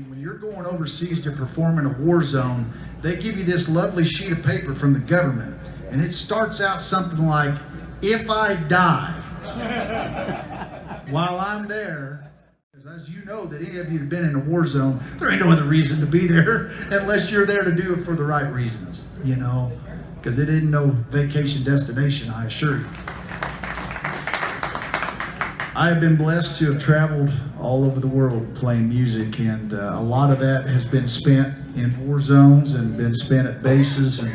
When you're going overseas to perform in a war zone, they give you this lovely sheet of paper from the government, and it starts out something like, "If I die while I'm there," as you know that any of you have been in a war zone, there ain't no other reason to be there unless you're there to do it for the right reasons, you know, because it ain't no vacation destination, I assure you. I have been blessed to have traveled all over the world playing music, and a lot of that has been spent in war zones and been spent at bases and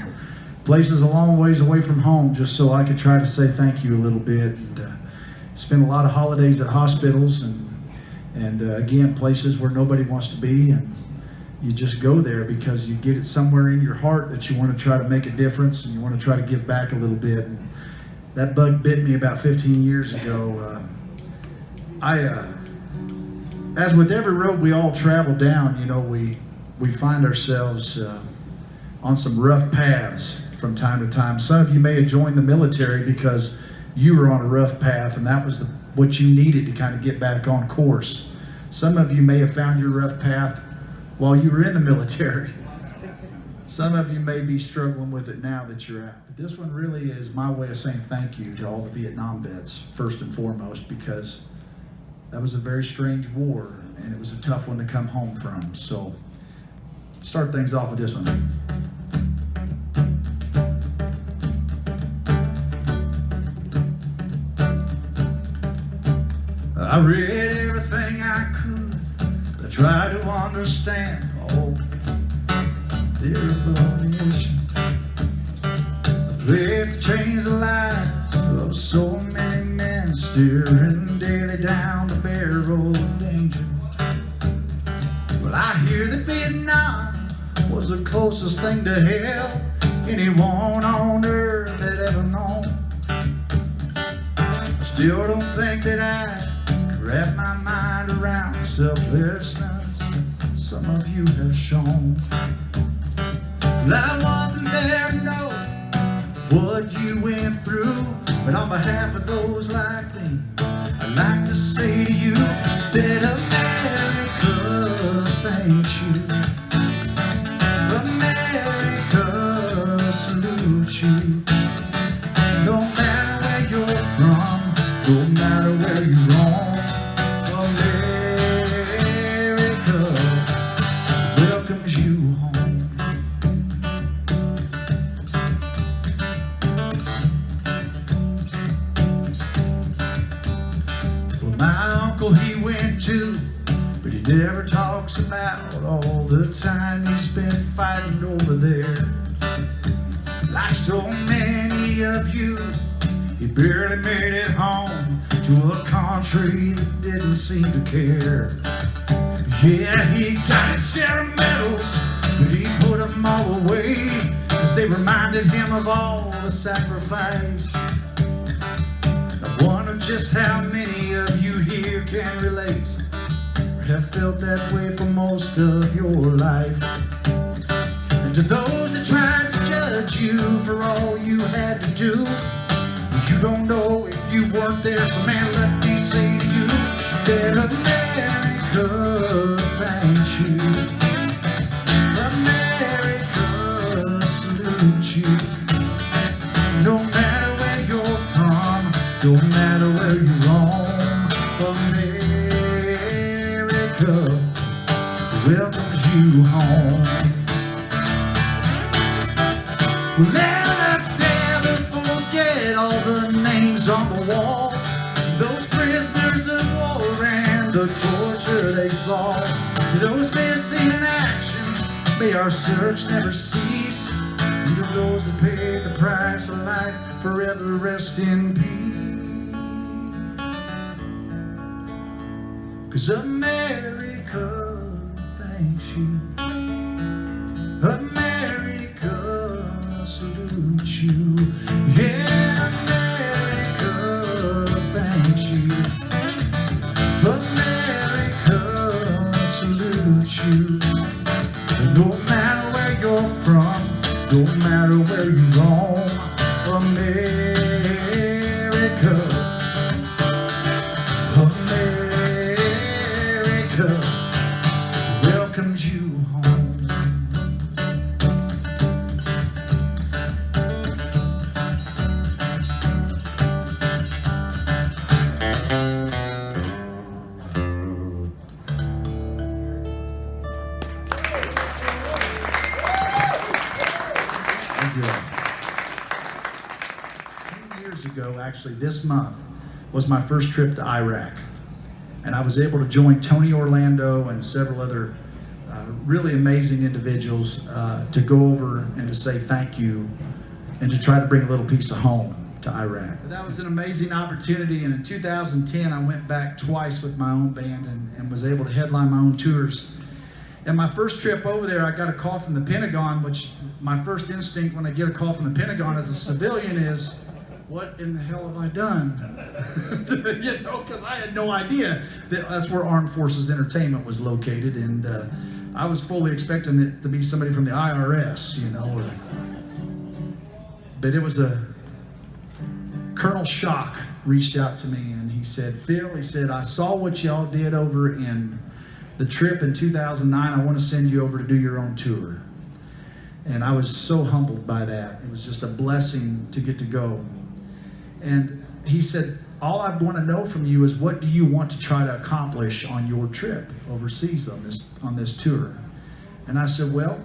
places a long ways away from home, just so I could try to say thank you a little bit, and spend a lot of holidays at hospitals and again, places where nobody wants to be, and you just go there because you get it somewhere in your heart that you want to try to make a difference and you want to try to give back a little bit. And that bug bit me about 15 years ago. As with every road we all travel down, you know, we find ourselves on some rough paths from time to time. Some of you may have joined the military because you were on a rough path and that was what you needed to kind of get back on course. Some of you may have found your rough path while you were in the military. Some of you may be struggling with it now that you're out. But this one really is my way of saying thank you to all the Vietnam vets, first and foremost, because that was a very strange war, and it was a tough one to come home from. So, start things off with this one. I read everything I could, but I tried to understand all their abomination. The place that changed the lives of so many men, staring daily down the barrel of danger. Well, I hear that Vietnam was the closest thing to hell anyone on earth had ever known. I still don't think that I could wrap my mind around the selflessness some of you have shown. Well, I wasn't there to know what you went through, but on behalf of those like me, I'd like to say to you that America thanks you. America salutes you. No matter where you're from, no matter where you're wrong, America welcomes you home. My uncle, he went too, but he never talks about all the time he spent fighting over there. Like so many of you, he barely made it home to a country that didn't seem to care. Yeah, he got his share of medals, but he put them all away, 'cause they reminded him of all the sacrifice. I wonder just how many of you here can relate, or have felt that way for most of your life. And to those that tried to judge you for all you had to do, you don't know if you weren't there, so man, let me say to you that America thanks you. America salutes you. No matter where you're from, no matter where you're wrong, America welcomes you home. Well, let us never forget all the names on the wall, those prisoners of war and the torture they saw. To those missing in action, may our search never cease. And to those that paid the price of life, forever rest in peace. 'Cause America thanks you. America salutes you. Yeah, America thanks you. America salutes you. No matter where you're from, no matter where you're wrong, America, America, well, years ago, actually this month, was my first trip to Iraq. And I was able to join Tony Orlando and several other really amazing individuals to go over and to say thank you and to try to bring a little piece of home to Iraq. But that was an amazing opportunity, and in 2010 I went back twice with my own band and was able to headline my own tours. And my first trip over there, I got a call from the Pentagon, which my first instinct when I get a call from the Pentagon as a civilian is, what in the hell have I done? You know, because I had no idea that that's where Armed Forces Entertainment was located, and I was fully expecting it to be somebody from the IRS, you know. But it was Colonel Shock reached out to me and he said, Phil, he said, I saw what y'all did over in the trip in 2009. I want to send you over to do your own tour. And I was so humbled by that. It was just a blessing to get to go. And he said, all I want to know from you is what do you want to try to accomplish on your trip overseas on this tour? And I said, well,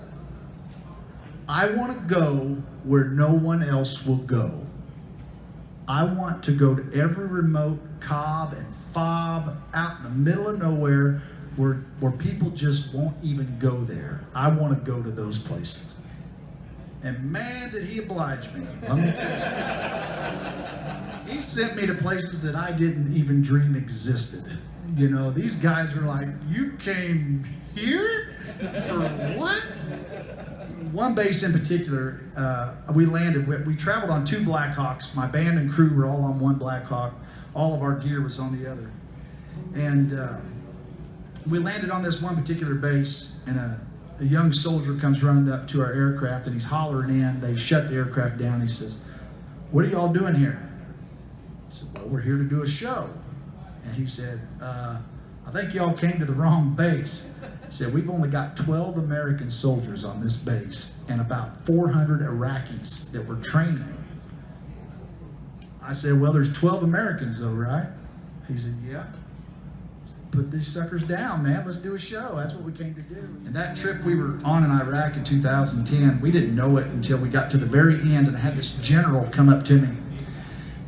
I want to go where no one else will go. I want to go to every remote cob and fob out in the middle of nowhere where people just won't even go there. I want to go to those places. And man, did he oblige me. Let me tell you. He sent me to places that I didn't even dream existed. You know, these guys were like, you came here? For what? One base in particular, we landed, we traveled on 2 Blackhawks. My band and crew were all on one Blackhawk. All of our gear was on the other. And we landed on this one particular base, and a young soldier comes running up to our aircraft, and he's hollering in. They shut the aircraft down. He says, what are y'all doing here? I said, well, we're here to do a show. And he said, I think y'all came to the wrong base. He said, we've only got 12 American soldiers on this base and about 400 Iraqis that we're training. I said, well, there's 12 Americans though, right? He said, yeah. Put these suckers down, man. Let's do a show. That's what we came to do. And that trip we were on in Iraq in 2010, we didn't know it until we got to the very end, and I had this general come up to me.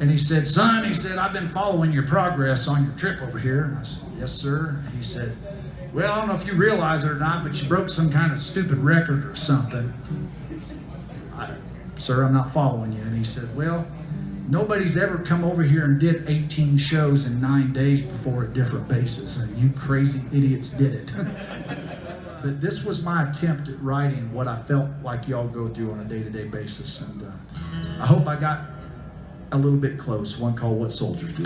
And he said, son, he said, I've been following your progress on your trip over here. And I said, yes, sir. And he said, well, I don't know if you realize it or not, but you broke some kind of stupid record or something. Sir, I'm not following you. And he said, well, nobody's ever come over here and did 18 shows in 9 days before at different bases, and you crazy idiots did it. But this was my attempt at writing what I felt like y'all go through on a day-to-day basis, and I hope I got a little bit close. One called What Soldiers Do.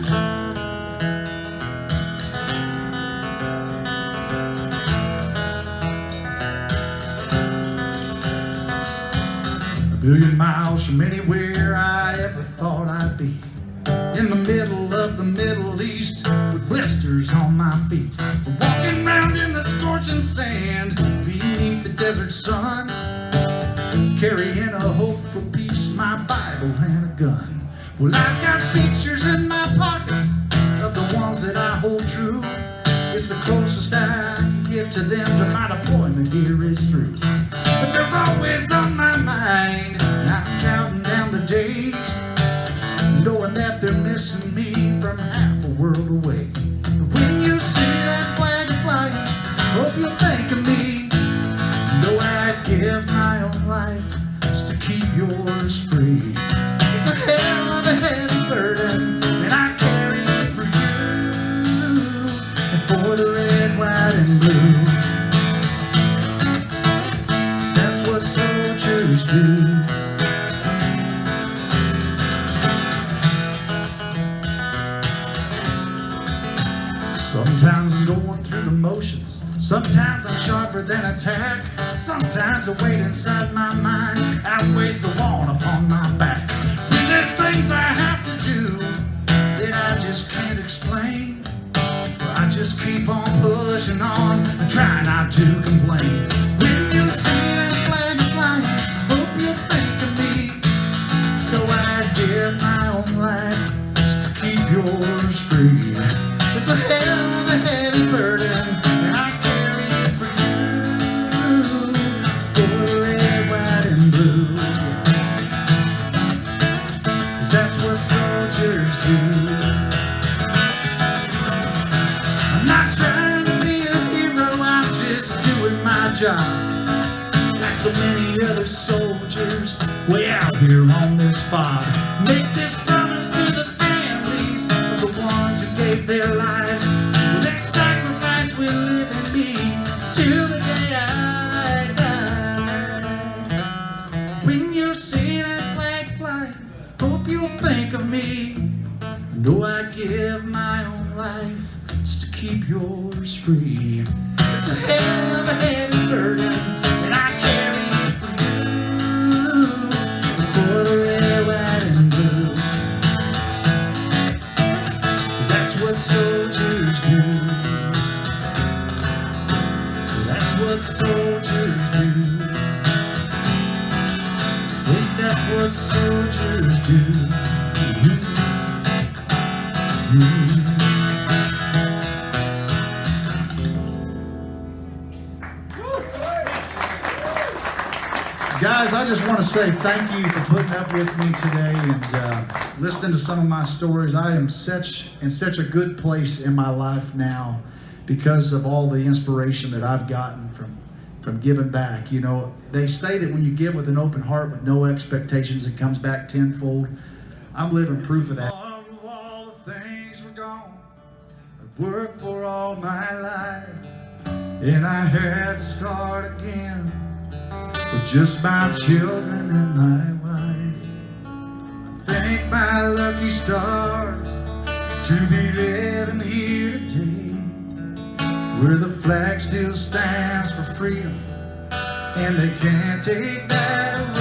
A billion miles from anywhere I ever thought I'd be, in the middle of the Middle East with blisters on my feet, walking around in the scorching sand beneath the desert sun, carrying a hope for peace, my Bible and a gun. Well, I've got pictures in my pockets of the ones that I hold true. It's the closest I can get to them till my deployment here is through. But they're always on my mind. I'm counting down the days, knowing that they're missing me from half a world away. But when you see that flag flying, hope you'll think of me. Know I'd give my own life just to keep yours free. It's a hell of a heavy burden, and I carry it for you and for the red, white, and blue. That's what soldiers do. Sometimes I'm going through the motions. Sometimes I'm sharper than a tack. Sometimes the weight inside my mind outweighs the one upon my back. When there's things I have to do that I just can't explain, I just keep on pushing on and try not to complain. When you see that flag flying, hope you think of me. Though I'd give my own life just to keep yours free. It's a hell of a heavy burden, and I carry it for you, for red, white, and blue. 'cause that's what soldiers do. I'm not trying to be a hero, I'm just doing my job, like so many other soldiers way out here on this farm. Make this promise to the families of the ones who gave their lives. With that sacrifice will live in me till the day I die. When you see that flag flying, hope you'll think of me. Know I give my own life just to keep yours free. It's a hell of a heavy burden that I carry for you, for the red, white, and blue. 'Cause that's what soldiers do. That's what soldiers do. Ain't that what soldiers do? Guys, I just want to say thank you for putting up with me today and listening to some of my stories. I am in such a good place in my life now because of all the inspiration that I've gotten from giving back. You know, they say that when you give with an open heart with no expectations, it comes back tenfold. I'm living proof of that. All the things were gone. I worked for all my life, and I had to start again with just my children and my wife. I thank my lucky stars to be living here today, where the flag still stands for freedom, and they can't take that away.